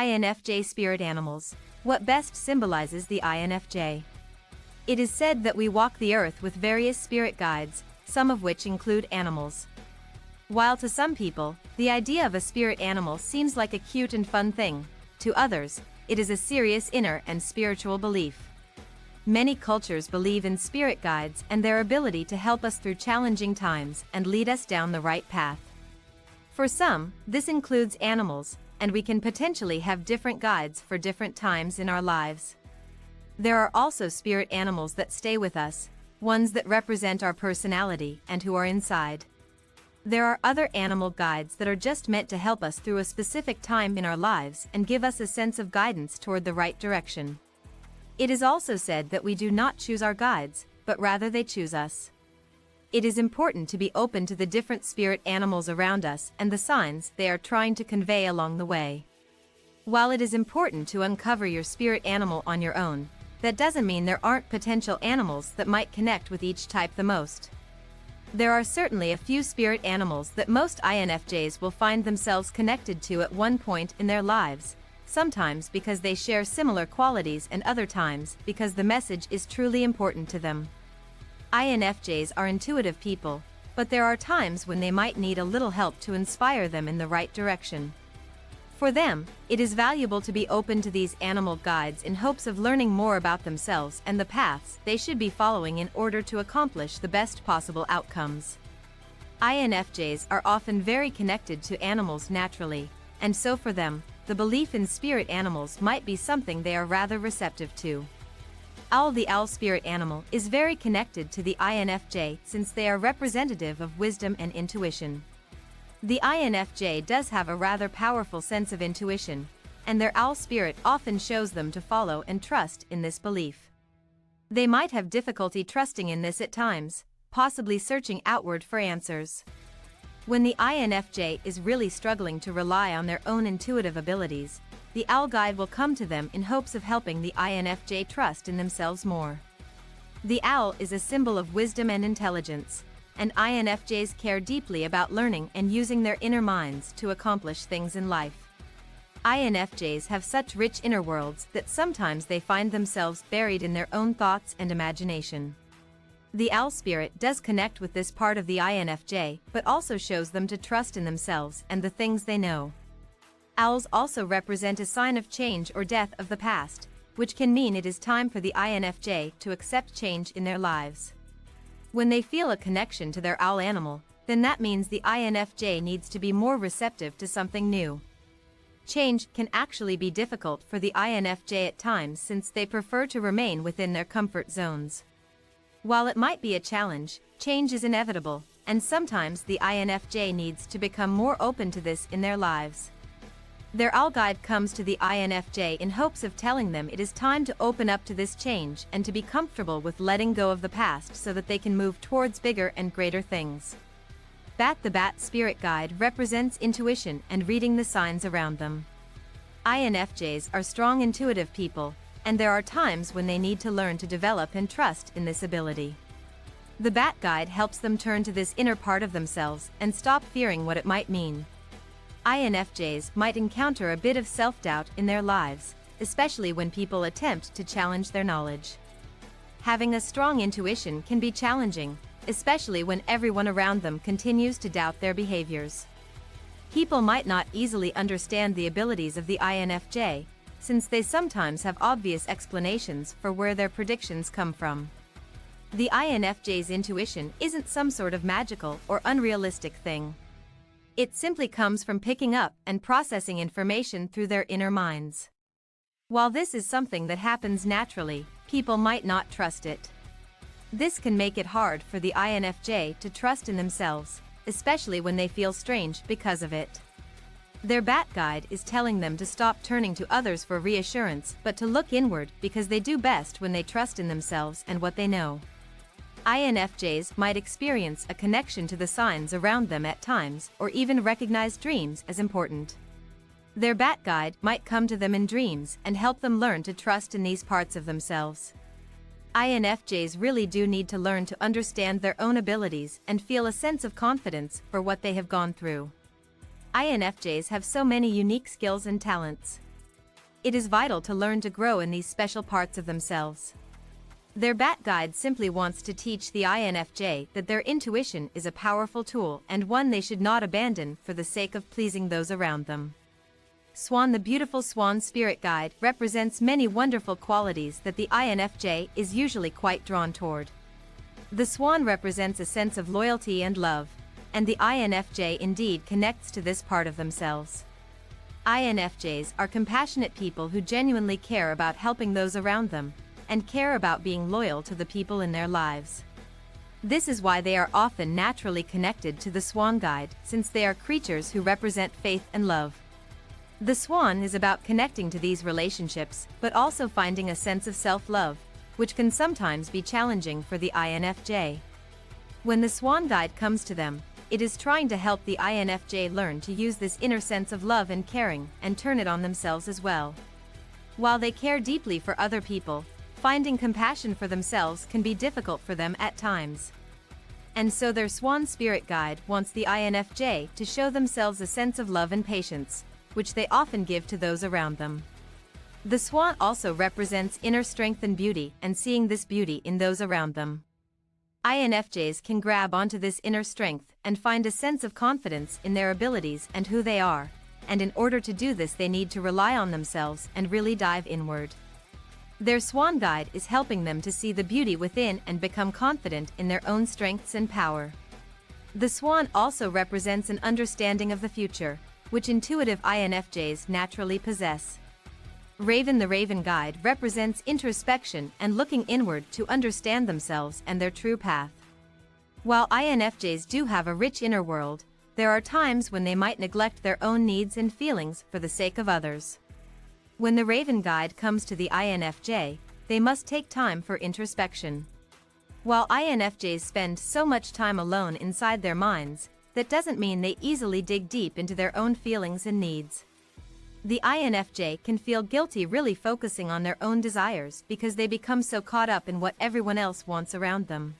INFJ spirit animals. What best symbolizes the INFJ? It is said that we walk the earth with various spirit guides, some of which include animals. While to some people, the idea of a spirit animal seems like a cute and fun thing, to others, it is a serious inner and spiritual belief. Many cultures believe in spirit guides and their ability to help us through challenging times and lead us down the right path. For some, this includes animals, and we can potentially have different guides for different times in our lives. There are also spirit animals that stay with us, ones that represent our personality and who are inside. There are other animal guides that are just meant to help us through a specific time in our lives and give us a sense of guidance toward the right direction. It is also said that we do not choose our guides, but rather they choose us. It is important to be open to the different spirit animals around us and the signs they are trying to convey along the way. While it is important to uncover your spirit animal on your own, that doesn't mean there aren't potential animals that might connect with each type the most. There are certainly a few spirit animals that most INFJs will find themselves connected to at one point in their lives, sometimes because they share similar qualities and other times because the message is truly important to them. INFJs are intuitive people, but there are times when they might need a little help to inspire them in the right direction. For them, it is valuable to be open to these animal guides in hopes of learning more about themselves and the paths they should be following in order to accomplish the best possible outcomes. INFJs are often very connected to animals naturally, and so for them, the belief in spirit animals might be something they are rather receptive to. Owl. The owl spirit animal is very connected to the INFJ since they are representative of wisdom and intuition. The INFJ does have a rather powerful sense of intuition, and their owl spirit often shows them to follow and trust in this belief. They might have difficulty trusting in this at times, possibly searching outward for answers. When the INFJ is really struggling to rely on their own intuitive abilities, the owl guide will come to them in hopes of helping the INFJ trust in themselves more. The owl is a symbol of wisdom and intelligence, and INFJs care deeply about learning and using their inner minds to accomplish things in life. INFJs have such rich inner worlds that sometimes they find themselves buried in their own thoughts and imagination. The owl spirit does connect with this part of the INFJ, but also shows them to trust in themselves and the things they know. Owls also represent a sign of change or death of the past, which can mean it is time for the INFJ to accept change in their lives. When they feel a connection to their owl animal, then that means the INFJ needs to be more receptive to something new. Change can actually be difficult for the INFJ at times since they prefer to remain within their comfort zones. While it might be a challenge, change is inevitable, and sometimes the INFJ needs to become more open to this in their lives. Their owl guide comes to the INFJ in hopes of telling them it is time to open up to this change and to be comfortable with letting go of the past so that they can move towards bigger and greater things. Bat. The bat spirit guide represents intuition and reading the signs around them. INFJs are strong intuitive people, and there are times when they need to learn to develop and trust in this ability. The bat guide helps them turn to this inner part of themselves and stop fearing what it might mean. INFJs might encounter a bit of self-doubt in their lives, especially when people attempt to challenge their knowledge. Having a strong intuition can be challenging, especially when everyone around them continues to doubt their behaviors. People might not easily understand the abilities of the INFJ, since they sometimes have obvious explanations for where their predictions come from. The INFJ's intuition isn't some sort of magical or unrealistic thing. It simply comes from picking up and processing information through their inner minds. While this is something that happens naturally, people might not trust it. This can make it hard for the INFJ to trust in themselves, especially when they feel strange because of it. Their bat guide is telling them to stop turning to others for reassurance but to look inward because they do best when they trust in themselves and what they know. INFJs might experience a connection to the signs around them at times or even recognize dreams as important. Their bat guide might come to them in dreams and help them learn to trust in these parts of themselves. INFJs really do need to learn to understand their own abilities and feel a sense of confidence for what they have gone through. INFJs have so many unique skills and talents. it is vital to learn to grow in these special parts of themselves. Their Bat Guide simply wants to teach the INFJ that their intuition is a powerful tool and one they should not abandon for the sake of pleasing those around them. Swan. The beautiful Swan Spirit Guide represents many wonderful qualities that the INFJ is usually quite drawn toward. The swan represents a sense of loyalty and love, and the INFJ indeed connects to this part of themselves. INFJs are compassionate people who genuinely care about helping those around them, and care about being loyal to the people in their lives. This is why they are often naturally connected to the Swan Guide, since they are creatures who represent faith and love. The swan is about connecting to these relationships, but also finding a sense of self-love, which can sometimes be challenging for the INFJ. When the Swan Guide comes to them, it is trying to help the INFJ learn to use this inner sense of love and caring, and turn it on themselves as well. While they care deeply for other people, finding compassion for themselves can be difficult for them at times. And so their Swan Spirit Guide wants the INFJ to show themselves a sense of love and patience, which they often give to those around them. The swan also represents inner strength and beauty, and seeing this beauty in those around them. INFJs can grab onto this inner strength and find a sense of confidence in their abilities and who they are, and in order to do this they need to rely on themselves and really dive inward. Their Swan Guide is helping them to see the beauty within and become confident in their own strengths and power. The swan also represents an understanding of the future, which intuitive INFJs naturally possess. Raven. The Raven Guide represents introspection and looking inward to understand themselves and their true path. While INFJs do have a rich inner world, there are times when they might neglect their own needs and feelings for the sake of others. When the Raven Guide comes to the INFJ, they must take time for introspection. While INFJs spend so much time alone inside their minds, that doesn't mean they easily dig deep into their own feelings and needs. The INFJ can feel guilty really focusing on their own desires because they become so caught up in what everyone else wants around them.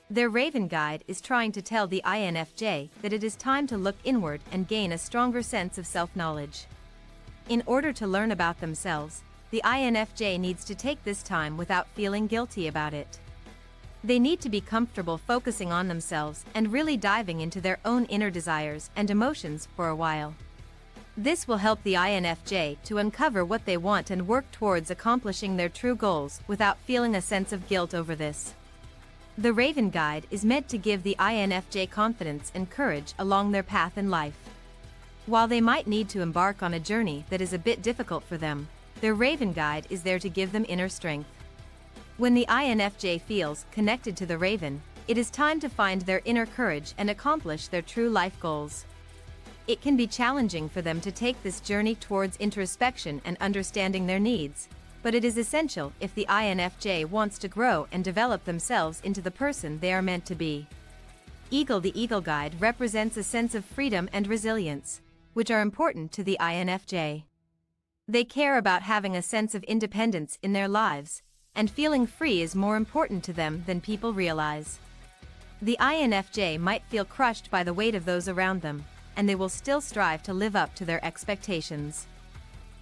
Their Raven Guide is trying to tell the INFJ that it is time to look inward and gain a stronger sense of self-knowledge. In order to learn about themselves, the INFJ needs to take this time without feeling guilty about it. They need to be comfortable focusing on themselves and really diving into their own inner desires and emotions for a while. This will help the INFJ to uncover what they want and work towards accomplishing their true goals without feeling a sense of guilt over this. The Raven Guide is meant to give the INFJ confidence and courage along their path in life. While they might need to embark on a journey that is a bit difficult for them, their Raven Guide is there to give them inner strength. When the INFJ feels connected to the Raven, it is time to find their inner courage and accomplish their true life goals. It can be challenging for them to take this journey towards introspection and understanding their needs, but it is essential if the INFJ wants to grow and develop themselves into the person they are meant to be. Eagle. The Eagle Guide represents a sense of freedom and resilience, which are important to the INFJ. They care about having a sense of independence in their lives, and feeling free is more important to them than people realize. The INFJ might feel crushed by the weight of those around them, and they will still strive to live up to their expectations.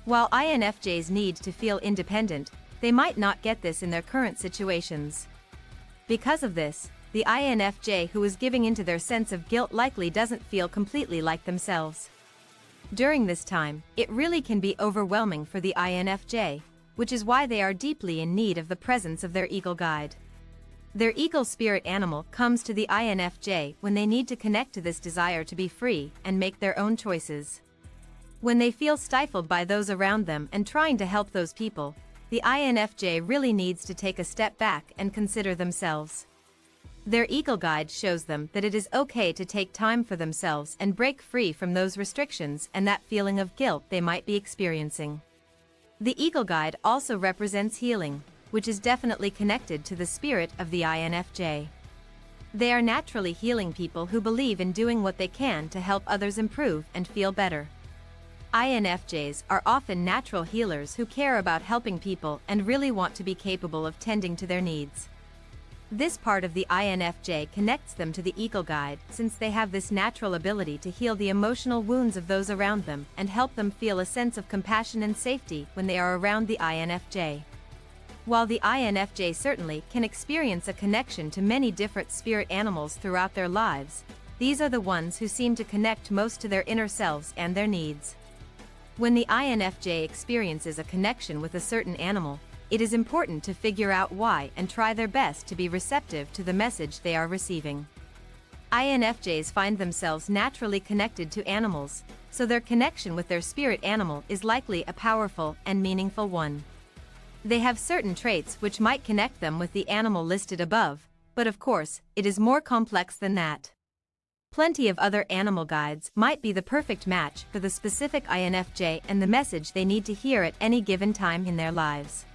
While INFJs need to feel independent, they might not get this in their current situations. Because of this, the INFJ who is giving into their sense of guilt likely doesn't feel completely like themselves. During this time, it really can be overwhelming for the INFJ, which is why they are deeply in need of the presence of their Eagle Guide. Their Eagle spirit animal comes to the INFJ when they need to connect to this desire to be free and make their own choices. When they feel stifled by those around them and trying to help those people, the INFJ really needs to take a step back and consider themselves. Their Eagle Guide shows them that it is okay to take time for themselves and break free from those restrictions and that feeling of guilt they might be experiencing. The Eagle Guide also represents healing, which is definitely connected to the spirit of the INFJ. They are naturally healing people who believe in doing what they can to help others improve and feel better. INFJs are often natural healers who care about helping people and really want to be capable of tending to their needs. This part of the INFJ connects them to the Eagle Guide, since they have this natural ability to heal the emotional wounds of those around them and help them feel a sense of compassion and safety when they are around the INFJ. While the INFJ certainly can experience a connection to many different spirit animals throughout their lives, these are the ones who seem to connect most to their inner selves and their needs. When the INFJ experiences a connection with a certain animal, it is important to figure out why and try their best to be receptive to the message they are receiving. INFJs find themselves naturally connected to animals, so their connection with their spirit animal is likely a powerful and meaningful one. They have certain traits which might connect them with the animal listed above, but of course, it is more complex than that. Plenty of other animal guides might be the perfect match for the specific INFJ and the message they need to hear at any given time in their lives.